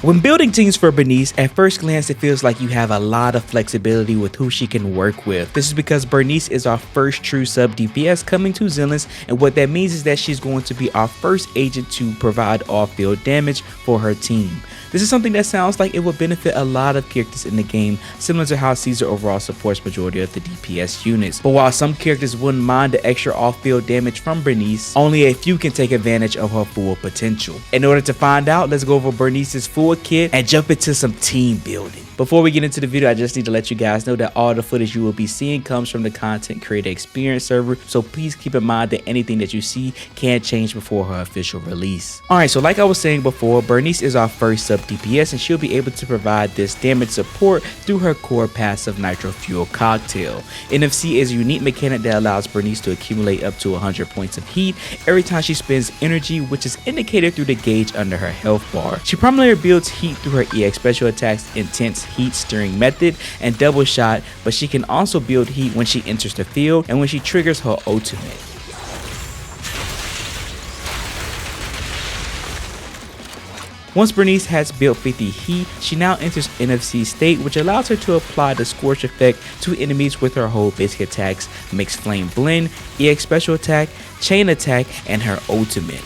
When building teams for Burnice, at first glance it feels like you have a lot of flexibility with who she can work with. This is because Burnice is our first true sub DPS coming to Zenless, and what that means is that she's going to be our first agent to provide off-field damage for her team. This is something that sounds like it would benefit a lot of characters in the game, similar to how Caesar overall supports majority of the DPS units. But while some characters wouldn't mind the extra off-field damage from Burnice, only a few can take advantage of her full potential. In order to find out, let's go over Burnice's full kit and jump into some team building. Before we get into the video, I just need to let you guys know that all the footage you will be seeing comes from the content creator experience server, so please keep in mind that anything that you see can change before her official release. Alright, so like I was saying before, Burnice is our first sub DPS and she'll be able to provide this damage support through her core passive Nitro Fuel Cocktail. NFC is a unique mechanic that allows Burnice to accumulate up to 100 points of heat every time she spends energy, which is indicated through the gauge under her health bar. She primarily builds heat through her EX special attacks, Intense Heat Stirring Method, and Double Shot, but she can also build heat when she enters the field and when she triggers her ultimate. Once Burnice has built 50 heat, she now enters NFC state, which allows her to apply the Scorch effect to enemies with her whole basic attacks, Mixed Flame Blend, EX special attack, Chain attack, and her ultimate.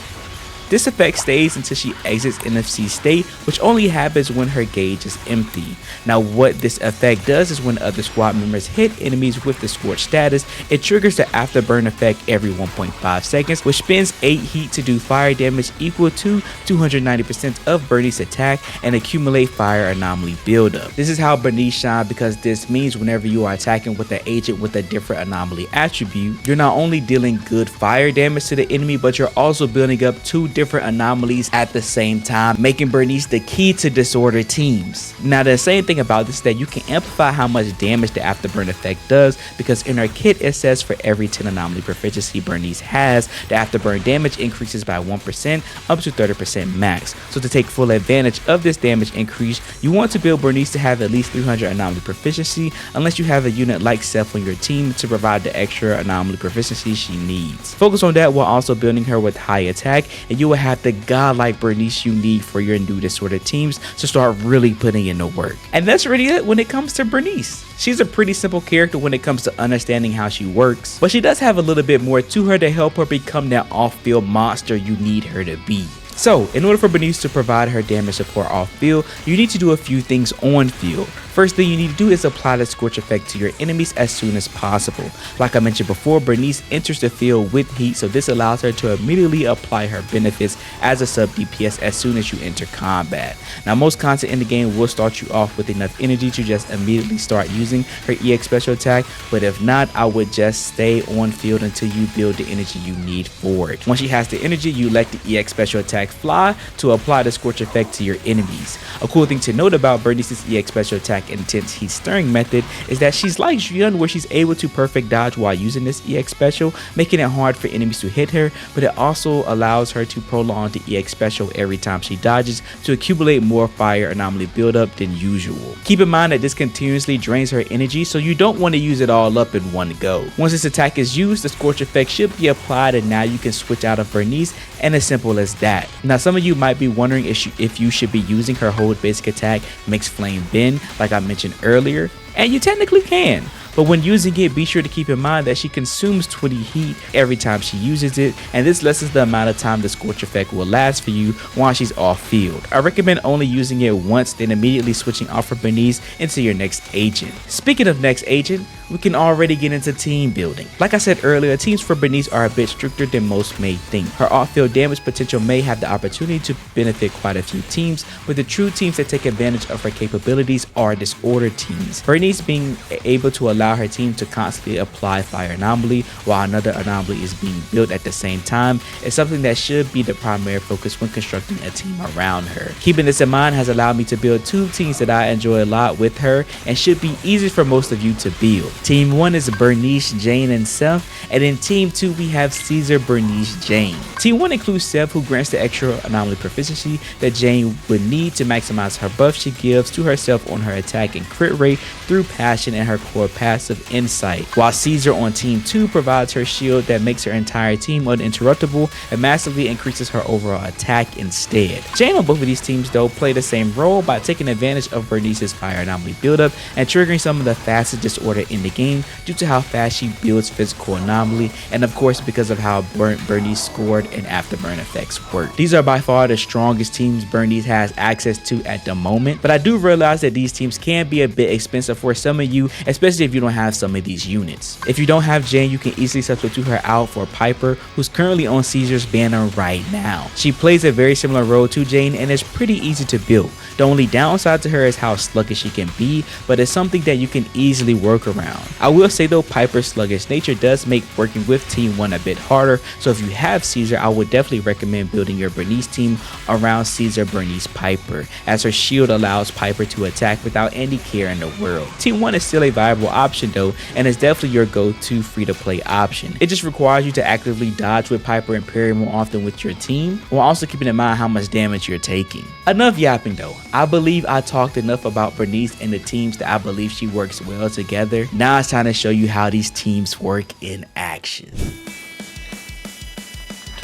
This effect stays until she exits NFC state, which only happens when her gauge is empty. Now what this effect does is when other squad members hit enemies with the Scorch status, it triggers the afterburn effect every 1.5 seconds, which spends 8 heat to do fire damage equal to 290% of Burnice's attack and accumulate fire anomaly buildup. This is how Burnice shines, because this means whenever you are attacking with an agent with a different anomaly attribute, you're not only dealing good fire damage to the enemy, but you're also building up 2 different anomalies at the same time, making Burnice the key to disorder teams. Now the same thing about this is that you can amplify how much damage the afterburn effect does, because in her kit it says for every 10 anomaly proficiency Burnice has, the afterburn damage increases by 1% up to 30% max. So to take full advantage of this damage increase, you want to build Burnice to have at least 300 anomaly proficiency, unless you have a unit like Self on your team to provide the extra anomaly proficiency she needs. Focus on that while also building her with high attack, and you will have the godlike Burnice you need for your new disorder teams to start really putting in the work. And that's really it when it comes to Burnice. She's a pretty simple character when it comes to understanding how she works, but she does have a little bit more to her to help her become that off-field monster you need her to be. So, in order for Burnice to provide her damage support off-field, you need to do a few things on-field. First thing you need to do is apply the Scorch effect to your enemies as soon as possible. Like I mentioned before, Burnice enters the field with heat, so this allows her to immediately apply her benefits as a sub DPS as soon as you enter combat. Now most content in the game will start you off with enough energy to just immediately start using her EX special attack, but if not, I would just stay on field until you build the energy you need for it. Once she has the energy, you let the EX special attack fly to apply the Scorch effect to your enemies. A cool thing to note about Burnice's EX special attack Intense Heat Stirring method is that she's like Shiyu, where she's able to perfect dodge while using this EX special, making it hard for enemies to hit her, but it also allows her to prolong the EX special every time she dodges to accumulate more fire anomaly buildup than usual. Keep in mind that this continuously drains her energy, so you don't want to use it all up in one go. Once this attack is used, the Scorch effect should be applied, and now you can switch out of Burnice, and as simple as that. Now some of you might be wondering if you should be using her whole basic attack Mixed Flame Bend like I mentioned earlier, and you technically can. But when using it, be sure to keep in mind that she consumes 20 heat every time she uses it, and this lessens the amount of time the Scorch effect will last for you while she's off field. I recommend only using it once, then immediately switching off of Burnice into your next agent. Speaking of next agent, we can already get into team building. Like I said earlier, teams for Burnice are a bit stricter than most may think. Her off-field damage potential may have the opportunity to benefit quite a few teams, but the true teams that take advantage of her capabilities are disorder teams. Burnice being able to allow her team to constantly apply fire anomaly while another anomaly is being built at the same time is something that should be the primary focus when constructing a team around her. Keeping this in mind has allowed me to build 2 teams that I enjoy a lot with her and should be easy for most of you to build. Team 1 is Burnice, Jane, and Seth, and in Team 2 we have Caesar, Burnice, Jane. Team 1 includes Seth, who grants the extra anomaly proficiency that Jane would need to maximize her buff she gives to herself on her attack and crit rate through passion and her core passive insight, while Caesar on Team 2 provides her shield that makes her entire team uninterruptible and massively increases her overall attack instead. Jane on both of these teams though play the same role by taking advantage of Burnice's fire anomaly buildup and triggering some of the fastest disorder in the game due to how fast she builds physical anomaly, and of course because of how Burnice scored and afterburn effects work. These are by far the strongest teams Burnice has access to at the moment, but I do realize that these teams can be a bit expensive for some of you, especially if you don't have some of these units. If you don't have Jane, you can easily substitute her out for Piper, who's currently on Caesar's banner right now. She plays a very similar role to Jane and is pretty easy to build. The only downside to her is how sluggish she can be, but it's something that you can easily work around. I will say though, Piper's sluggish nature does make working with Team 1 a bit harder, so if you have Caesar, I would definitely recommend building your Burnice team around Caesar, Burnice, Piper, as her shield allows Piper to attack without any care in the world. Team 1 is still a viable option though, and is definitely your go-to free-to-play option. It just requires you to actively dodge with Piper and parry more often with your team, while also keeping in mind how much damage you're taking. Enough yapping though. I believe I talked enough about Burnice and the teams that I believe she works well together. Now it's time to show you how these teams work in action.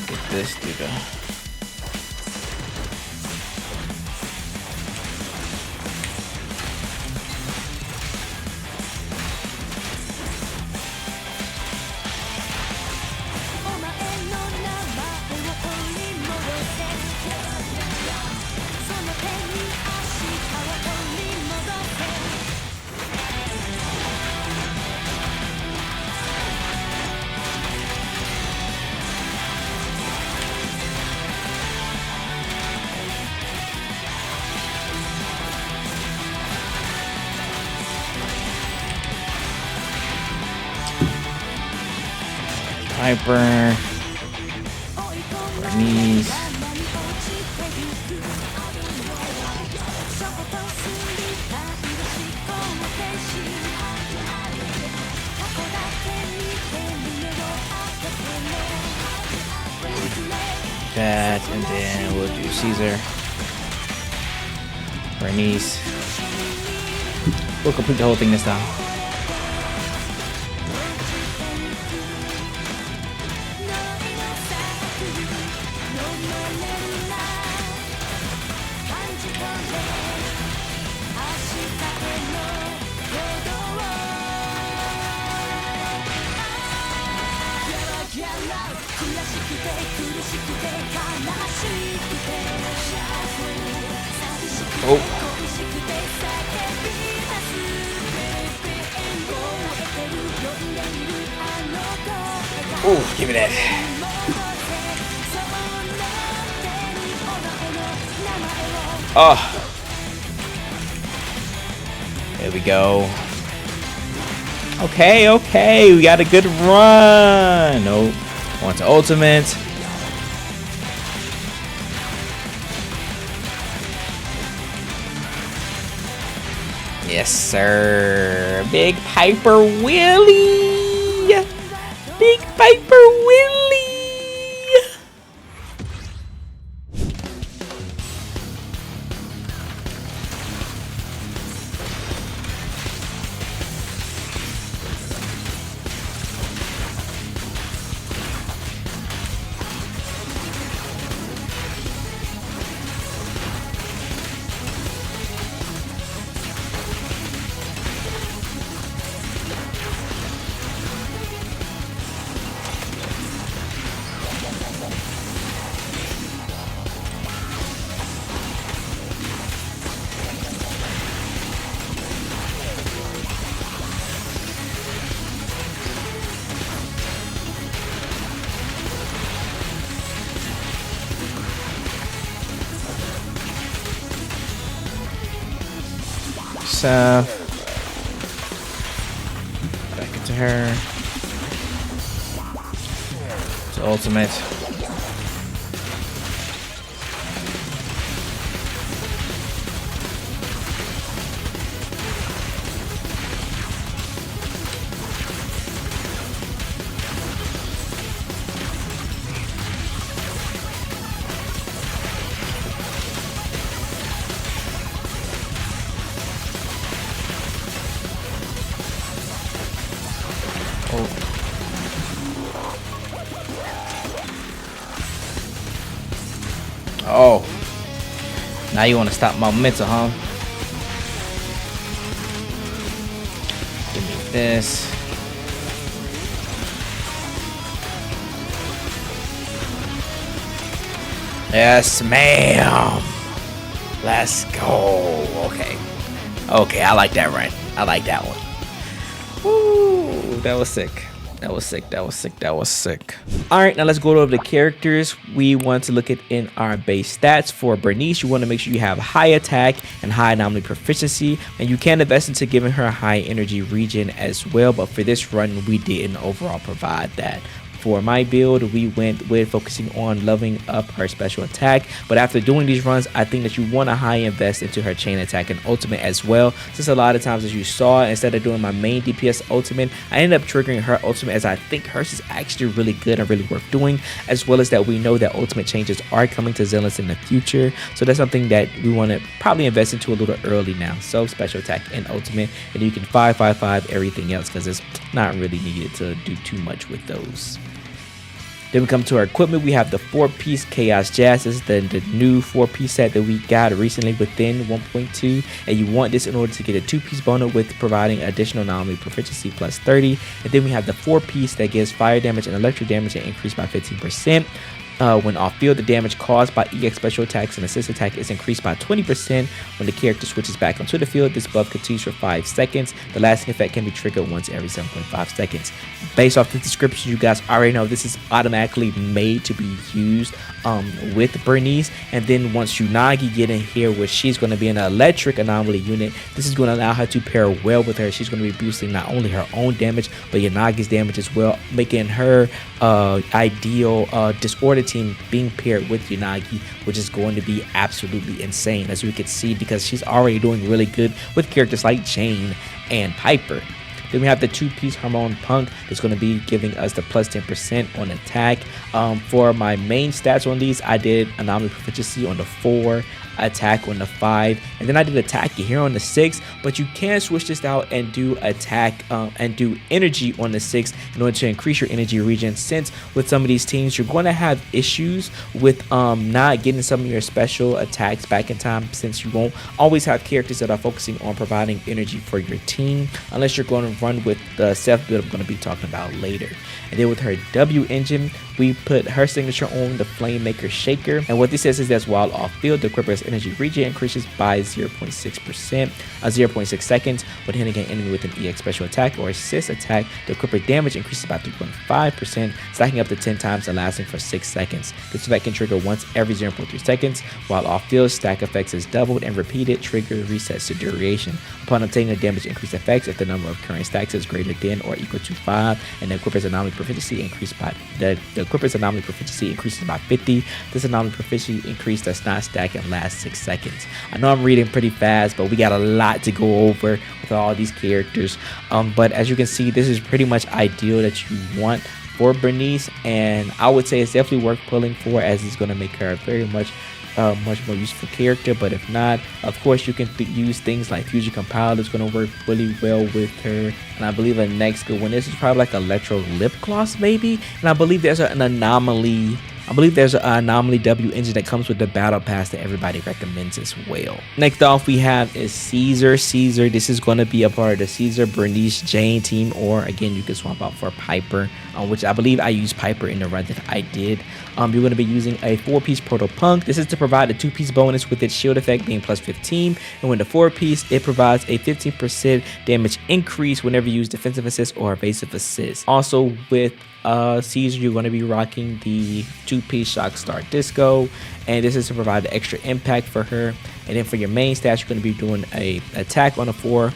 Get this nigga. Piper, Burnice, that, and then we'll do Caesar, Burnice. We'll complete the whole thing this time. Oh. Oh, give me that. Oh. There we go. Okay, we got a good run. Nope. On to ultimate. Yes, sir. Big Piper Willie. Big Piper Willie. Back into her. To ultimate. Oh, now you want to stop my momentum, huh? Give me this. Yes, ma'am. Let's go. Okay. Okay, I like that run. I like that one. Woo, that was sick. That was sick. That was sick. That was sick. All right, now let's go over the characters. We want to look at in our base stats for Burnice. You want to make sure you have high attack and high anomaly proficiency, and you can invest into giving her a high energy region as well. But for this run, we didn't overall provide that. For my build, we went with focusing on leveling up her special attack, but after doing these runs, I think that you want to high invest into her chain attack and ultimate as well, since a lot of times, as you saw, instead of doing my main DPS ultimate, I ended up triggering her ultimate, as I think hers is actually really good and really worth doing, as well as that we know that ultimate changes are coming to Zenless in the future, so that's something that we want to probably invest into a little early now. So special attack and ultimate, and you can 5/5/5 everything else, because it's not really needed to do too much with those. Then we come to our equipment. We have the 4-piece Chaos Jazz. This is the new 4-piece set that we got recently within 1.2. And you want this in order to get a 2-piece bonus with providing additional anomaly proficiency plus 30. And then we have the 4-piece that gives fire damage and electric damage and increased by 15%. When off field, the damage caused by EX special attacks and assist attack is increased by 20% when the character switches back onto the field. This buff continues for 5 seconds. The lasting effect can be triggered once every 7.5 seconds. Based off the description, you guys already know this is automatically made to be used with Burnice. And then once Unagi get in here, where she's going to be an electric anomaly unit, this is going to allow her to pair well with her. She's going to be boosting not only her own damage, but Unagi's damage as well, making her ideal disorder team being paired with Unagi, which is going to be absolutely insane, as we can see, because she's already doing really good with characters like Jane and Piper. Then we have the 2-piece Hormone Punk that's going to be giving us the plus 10% on attack. For my main stats on these, I did anomaly proficiency on the 4, attack on the 5, and then I did attack here on the 6. But you can switch this out and do attack and do energy on the 6 in order to increase your energy region, since with some of these teams you're going to have issues with not getting some of your special attacks back in time, since you won't always have characters that are focusing on providing energy for your team, unless you're going to run with the Seth build I'm going to be talking about later. And then with her W engine, we put her signature on the Flame Maker Shaker, and what this says is that while off field, the Equipper's energy region increases by 0.6 seconds when hitting an enemy with an EX special attack or assist attack. The Equipper damage increases by 3.5%, stacking up to 10 times and lasting for 6 seconds. This effect can trigger once every 0.3 seconds. While off field, stack effects is doubled and repeated. Trigger resets to duration. Upon obtaining the damage increase effects, if the number of current stacks is greater than or equal to 5, and the Equipper's anomaly proficiency increased by the Equipper's anomaly proficiency increases by 50. This anomaly proficiency increase does not stack and last 6 seconds. I know I'm reading pretty fast, but we got a lot to go over with all these characters. But as you can see, this is pretty much ideal that you want for Burnice, and I would say it's definitely worth pulling for, as it's going to make her very much more useful character. But if not, of course you can use things like Fusion Compiler. It's going to work really well with her. And I believe a next good one, this is probably like Electro Lip Gloss maybe, and I believe there's an Anomaly. I believe there's an Anomaly W engine that comes with the battle pass that everybody recommends as well. Next off we have is Caesar. Caesar, this is going to be a part of the Caesar, Burnice, Jane team, or again you can swap out for Piper, which I believe I used Piper in the run that I did. You're going to be using a 4-piece Proto Punk. This is to provide a 2-piece bonus with its shield effect being plus 15, and when the 4-piece, it provides a 15% damage increase whenever you use defensive assist or evasive assist. Also with Caesar, you're going to be rocking the 2-piece Shock Star Disco, and this is to provide the extra impact for her. And then for your main stats, you're going to be doing a attack on the 4,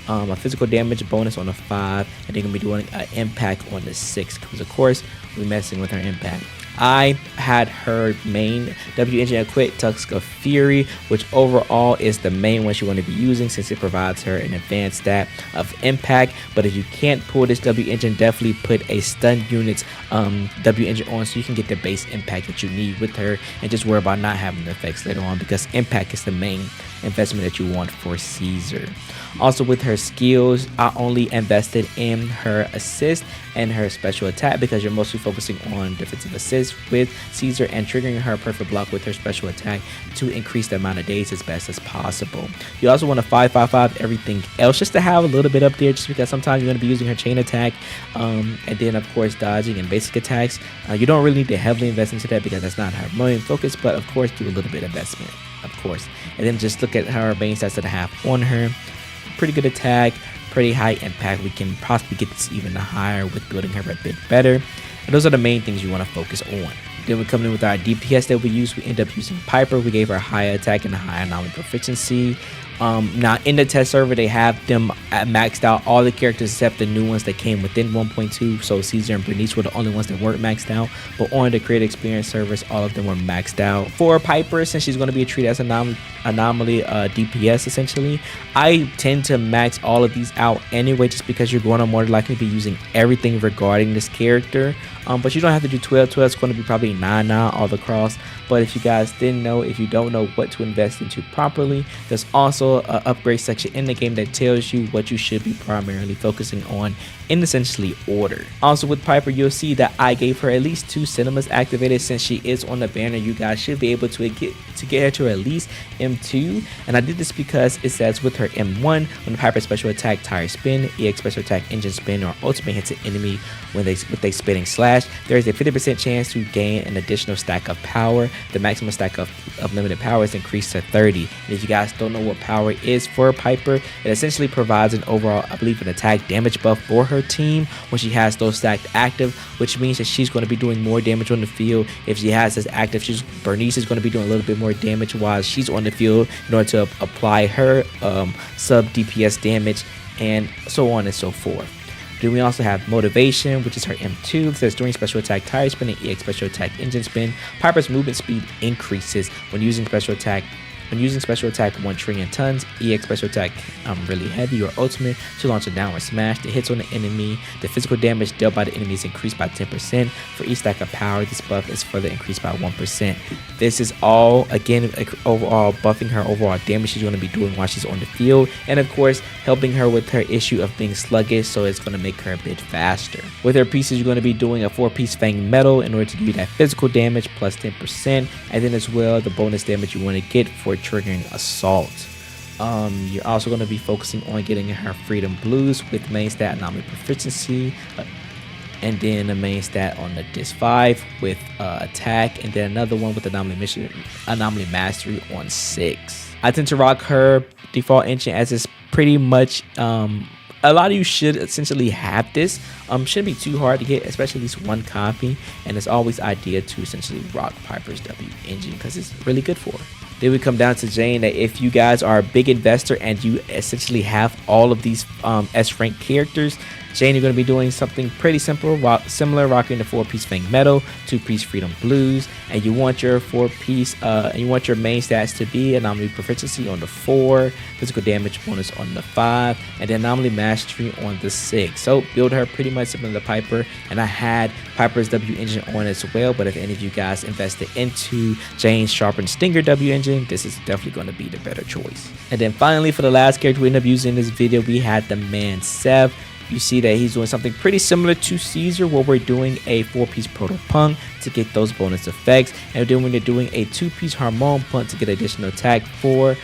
a physical damage bonus on the 5, and then you're going to be doing an impact on the 6, because of course we're messing with her impact. I had her main W engine equipped, Tusk of Fury, which overall is the main one you want to be using, since it provides her an advanced stat of impact. But if you can't pull this W engine, definitely put a stun unit's W engine on, so you can get the base impact that you need with her, and just worry about not having the effects later on, because impact is the main investment that you want for Caesar. Also with her skills, I only invested in her assist and her special attack because you're mostly focusing on defensive assist with Caesar and triggering her perfect block with her special attack to increase the amount of days as best as possible. You also want to 5-5-5 everything else just to have a little bit up there, just because sometimes you're going to be using her chain attack and then of course dodging and basic attacks. You don't really need to heavily invest into that because that's not her main focus, but of course do a little bit of investment, of course. And then just look at her main stats that I have on her. Pretty good attack, pretty high impact. We can possibly get this even higher with building her a bit better. And those are the main things you want to focus on. Then we come in with our DPS that we use. We end up using Piper. We gave her high attack and a high anomaly proficiency. Now in the test server, they have them maxed out, all the characters except the new ones that came within 1.2. So Caesar and Burnice were the only ones that weren't maxed out, but on the creator experience servers, all of them were maxed out. For Piper, since she's going to be treated as an anomaly DPS essentially, I tend to max all of these out anyway, just because you're going to more likely be using everything regarding this character. But you don't have to do 12. 12 is going to be probably 9 now all across. But if you guys didn't know, if you don't know what to invest into properly, there's also an upgrade section in the game that tells you what you should be primarily focusing on in essentially order. Also with Piper, you'll see that I gave her at least 2 cinemas activated. Since she is on the banner, you guys should be able to get her to at least M2. And I did this because it says with her M1, when the Piper special attack tire spin, EX special attack engine spin, or ultimate hits an enemy with a spinning slash, there is a 50% chance to gain an additional stack of power. The maximum stack of limited power is increased to 30. And if you guys don't know what power is for Piper, it essentially provides an overall, I believe, an attack damage buff for her team when she has those stacked active, which means that she's going to be doing more damage on the field. If she has this active, Burnice is going to be doing a little bit more damage while she's on the field in order to apply her sub DPS damage, and so on and so forth. Then we also have motivation, which is her M2. It says during special attack tire spin and EX special attack engine spin, Piper's movement speed increases when using special attack. When using special attack 1 trillion tons, EX special attack really heavy, or ultimate to launch a downward smash that hits on the enemy. The physical damage dealt by the enemy is increased by 10%. For each stack of power, this buff is further increased by 1%. This is all, again, overall buffing her overall damage she's going to be doing while she's on the field, and of course helping her with her issue of being sluggish, so it's going to make her a bit faster. With her pieces, you're going to be doing a 4-piece Fang Metal in order to give you that physical damage plus 10%, and then as well the bonus damage you want to get for triggering assault. You're also going to be focusing on getting her Freedom Blues with main stat anomaly proficiency, and then a main stat on the Disc 5 with attack, and then another one with anomaly mastery on 6. I tend to rock her default engine as it's pretty much a lot of you should essentially have this. Shouldn't be too hard to get, especially at least one copy, and it's always idea to essentially rock Piper's W engine because it's really good for her. Then we come down to Jane, that if you guys are a big investor and you essentially have all of these S rank characters, Jane, you're going to be doing something pretty simple, similar, rocking the 4-piece Fang Metal, 2-piece Freedom Blues, and you want your 4-piece, you want your main stats to be anomaly proficiency on the 4, physical damage bonus on the 5, and then anomaly mastery on the 6. So build her pretty much similar to Piper, and I had Piper's W engine on as well. But if any of you guys invested into Jane's sharpened Stinger W engine, this is definitely going to be the better choice. And then finally, for the last character we end up using in this video, we had the man Sev. You see that he's doing something pretty similar to Caesar, where we're doing a 4-piece Proto Punk to get those bonus effects, and then when you're doing a 2-piece Harmon Punk to get additional attack for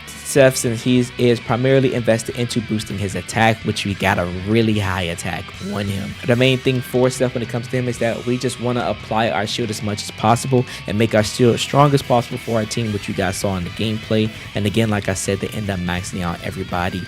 Seth, since he is primarily invested into boosting his attack, which we got a really high attack on him. The main thing for Seth when it comes to him is that we just want to apply our shield as much as possible and make our shield as strong as possible for our team, which you guys saw in the gameplay. And again, like I said, they end up maxing out everybody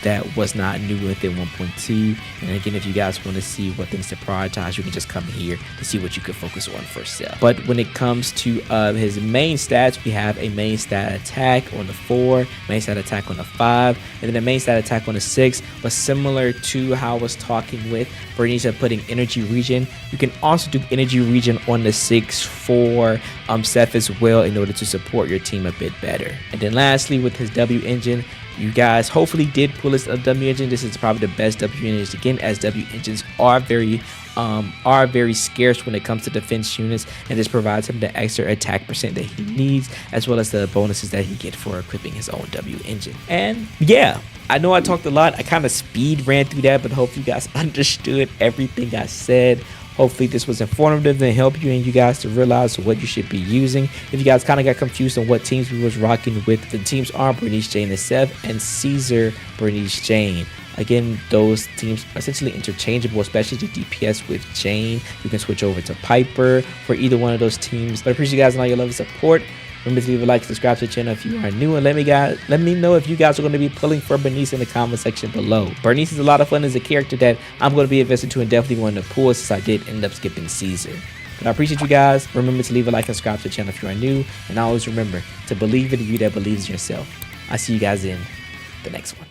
that was not new within 1.2. And again, if you guys want to see what things to prioritize, you can just come here to see what you can focus on for Seth. But when it comes to his main stats, we have a main stat attack on the 4, main stat attack on the 5, and then the main stat attack on the 6 was similar to how I was talking with Burnice putting energy regen. You can also do energy regen on the 6 for Seth as well in order to support your team a bit better. And then lastly, with his W engine, You guys hopefully did pull this W engine. This is probably the best W engine again, as W engines are very scarce when it comes to defense units, and this provides him the extra attack percent that he needs, as well as the bonuses that he gets for equipping his own W engine. And yeah, I know I talked a lot. I kind of speed ran through that, but hopefully you guys understood everything I said. Hopefully this was informative and help you and you guys to realize what you should be using. If you guys kind of got confused on what teams we was rocking with, the teams are Burnice Jane the Sev and Caesar Burnice Jane. Again, those teams are essentially interchangeable, especially the DPS with Jane. You can switch over to Piper for either one of those teams. But I appreciate you guys and all your love and support. Remember to leave a like, subscribe to the channel if you are new, and let me know if you guys are going to be pulling for Burnice in the comment section below. Burnice is a lot of fun as a character that I'm going to be invested to and definitely want to pull, since I did end up skipping Caesar. But I appreciate you guys. Remember to leave a like and subscribe to the channel if you are new, and always remember to believe in you that believes in yourself. I'll see you guys in the next one.